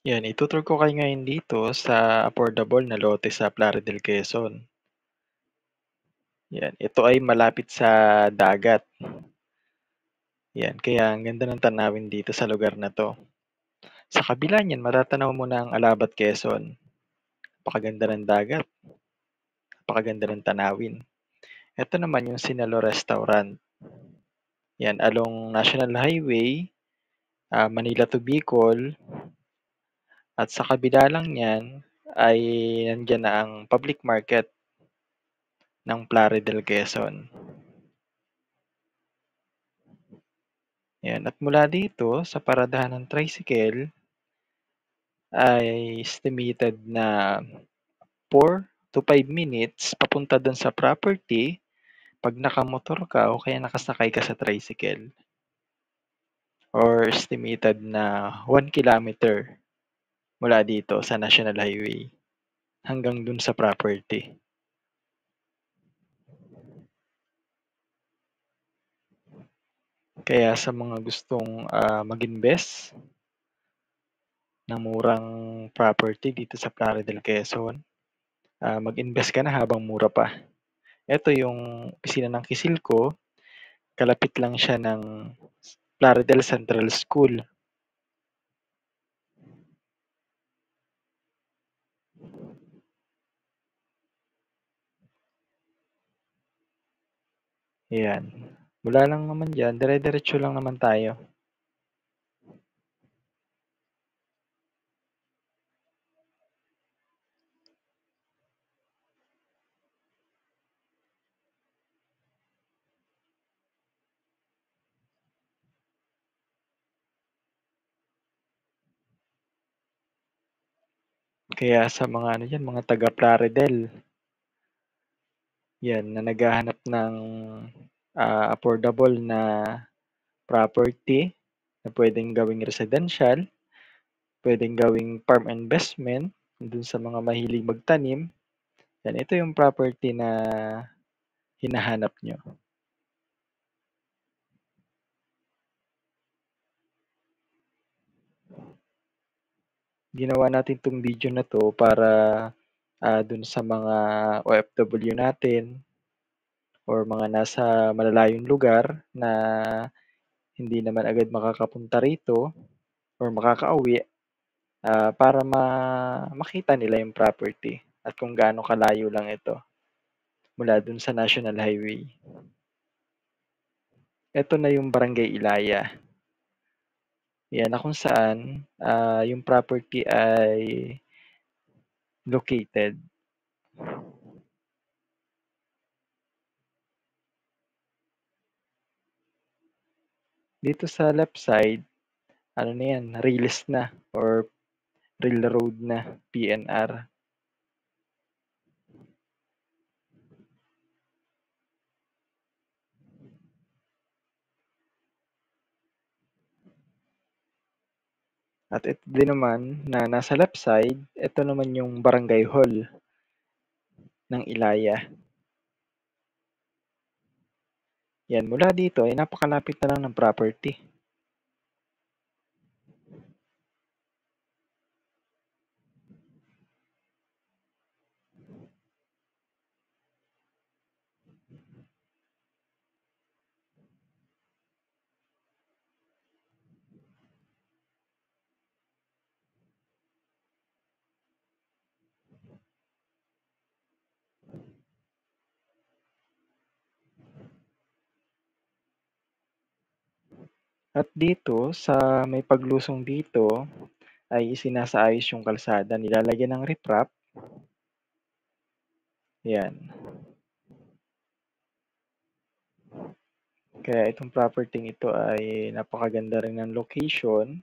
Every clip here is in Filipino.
Yan, itutur ko kayo ngayon dito sa affordable na lote sa Plaridel, Quezon. Yan, ito ay malapit sa dagat. Yan, kaya ang ganda ng tanawin dito sa lugar na to. Sa kabila niyan, matatanaw mo na ang Alabat, Quezon. Napakaganda ng dagat, napakaganda ng tanawin. Ito naman yung Sinalo Restaurant. Yan, along National Highway, Manila to Bicol. At sa kabila lang niyan ay nandiyan na ang public market ng Plaridel, Quezon. Yan, at mula dito sa paradahan ng tricycle ay estimated na 4 to 5 minutes papunta dun sa property pag nakamotor ka o kaya nakasakay ka sa tricycle, or estimated na 1 kilometer mula dito sa National Highway hanggang dun sa property. Kaya sa mga gustong mag-invest ng murang property dito sa Plaridel, Quezon, mag-invest ka na habang mura pa. Ito yung opisina ng Kisilco, kalapit lang siya ng Plaridel Central School. Ayan. Mula lang naman dyan, dire-diretso lang naman tayo. Kaya sa mga ano dyan, mga taga Plaridel, yan, na naghahanap ng affordable na property na pwedeng gawing residential, pwedeng gawing farm investment, dun sa mga mahilig magtanim, yan, ito yung property na hinahanap nyo. Ginawa natin 'tong video na 'to para dun sa mga OFW natin or mga nasa malalayong lugar na hindi naman agad makakapunta rito or makakauwi, para makita nila yung property at kung gaano kalayo lang ito mula dun sa National Highway. Ito na yung Barangay Ilaya. Yan na kung saan yung property ay located. Dito sa left side, ano na yan, Riles na or Railroad na, PNR. At ito din naman na nasa left side, ito naman yung Barangay Hall ng Ilaya. Yan, mula dito ay napakalapit na lang ng property. At dito sa may paglusong dito ay isinasaayos yung kalsada, nilalagyan ng riprap. Yan. Kaya itong property ito ay napakaganda rin ng location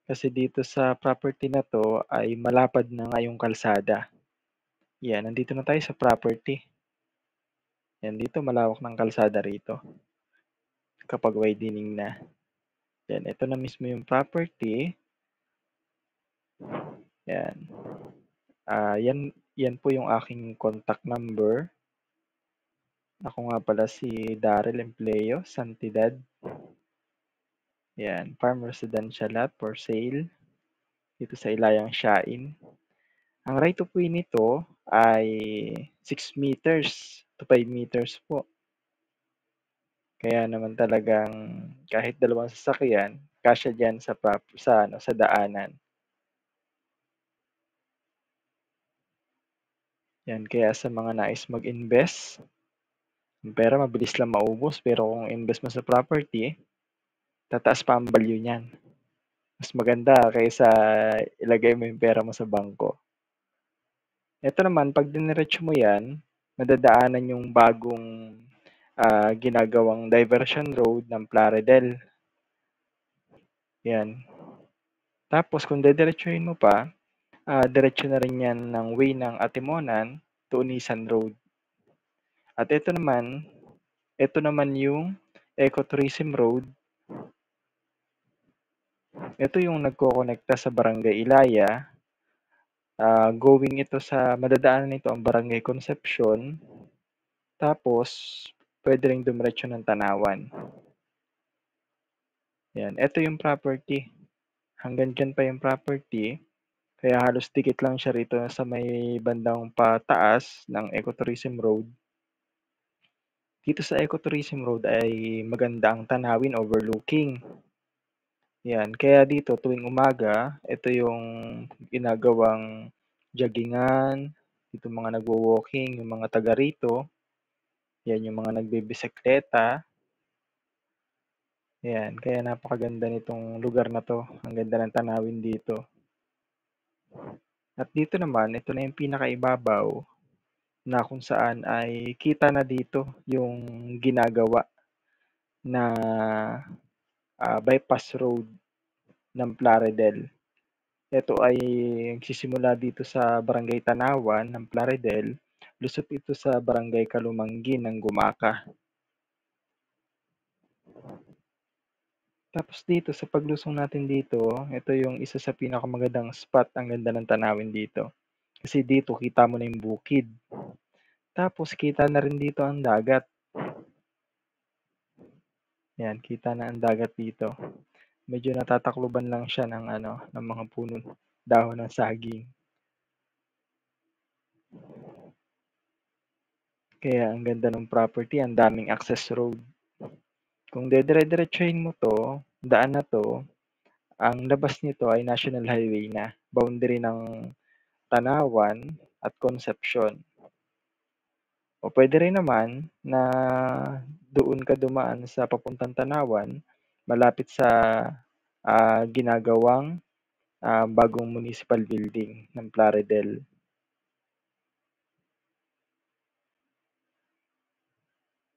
kasi dito sa property na to ay malapad na nga yung kalsada. Yan, nandito na tayo sa property. Yan, dito malawak ng kalsada rito kapag widening na. Yan, ito na mismo yung property. Yan. Yan po yung aking contact number. Ako nga pala si Daryl Empleo Santidad. Yan, farm residential lot for sale. dito sa Ilayang Siain. Ang right of way nito ay 6 meters to 5 meters po. Kaya naman talagang kahit dalawang sasakyan, kasya diyan sa daanan. Yan, kaya sa mga nais mag-invest, ang pera mabilis lang maubos pero kung invest mo sa property, tataas pa ang value niyan. Mas maganda kaysa ilagay mo yung pera mo sa bangko. Ito naman, pag diniretso mo yan, madadaanan yung bagong ginagawang diversion road ng Plaridel. Yan. Tapos kung dediretsuhin mo pa, diretso na rin yan ng way ng Atimonan to Unisan Road. At ito naman yung Ecotourism Road. Ito yung nagkokonekta sa Barangay Ilaya. Madadaanan nito ang Barangay Concepcion. Tapos, pwede rin dumiretso ng Tanawan. Yan, ito yung property. Hanggang dyan pa yung property. Kaya halos dikit lang siya rito sa may bandang pataas ng Ecotourism Road. Dito sa Ecotourism Road ay maganda ang tanawin overlooking. Yan, kaya dito tuwing umaga, ito yung ginagawang joggingan, dito mga nagwo-walking, yung mga taga rito. Yan, yung mga nagbibisikleta. Yan, kaya napakaganda nitong lugar na to. Ang ganda ng tanawin dito. At dito naman, ito na yung pinakaibabaw na kung saan ay kita na dito yung ginagawa na bypass road ng Plaridel. Ito ay nagsisimula dito sa Barangay Tanawan ng Plaridel, lusot ito sa Barangay Kalumanggi ng Gumaka. Tapos dito, sa paglusong natin dito, ito yung isa sa pinakamagandang spot, ang ganda ng tanawin dito. Kasi dito, kita mo na yung bukid. Tapos, kita na rin dito ang dagat. Yan, kita na ang dagat dito. Medyo natatakluban lang siya ng mga puno, dahon ng saging. Kaya ang ganda ng property, ang daming access road. Kung dedire-diretsuhin mo to, daan na to, ang labas nito ay National Highway na, boundary ng Tanawan at Concepcion. O pwede rin naman na doon ka dumaan sa papuntang Tanawan, malapit sa ginagawang bagong municipal building ng Plaridel.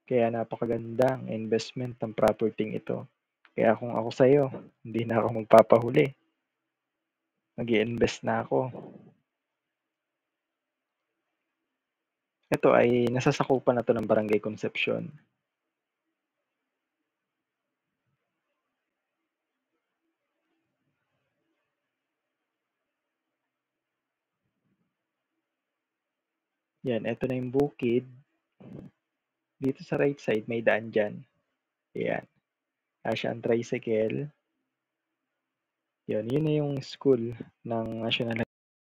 Kaya napakaganda ang investment ng property ito. Kaya kung ako sa'yo, hindi na ako magpapahuli. Mag-i-invest na ako. Ito ay nasasakupan na to ng Barangay Concepcion. Yan, ito na yung bukid. Dito sa right side, may daan dyan. Ayan. Asya ang tricycle. Yun na yung school ng National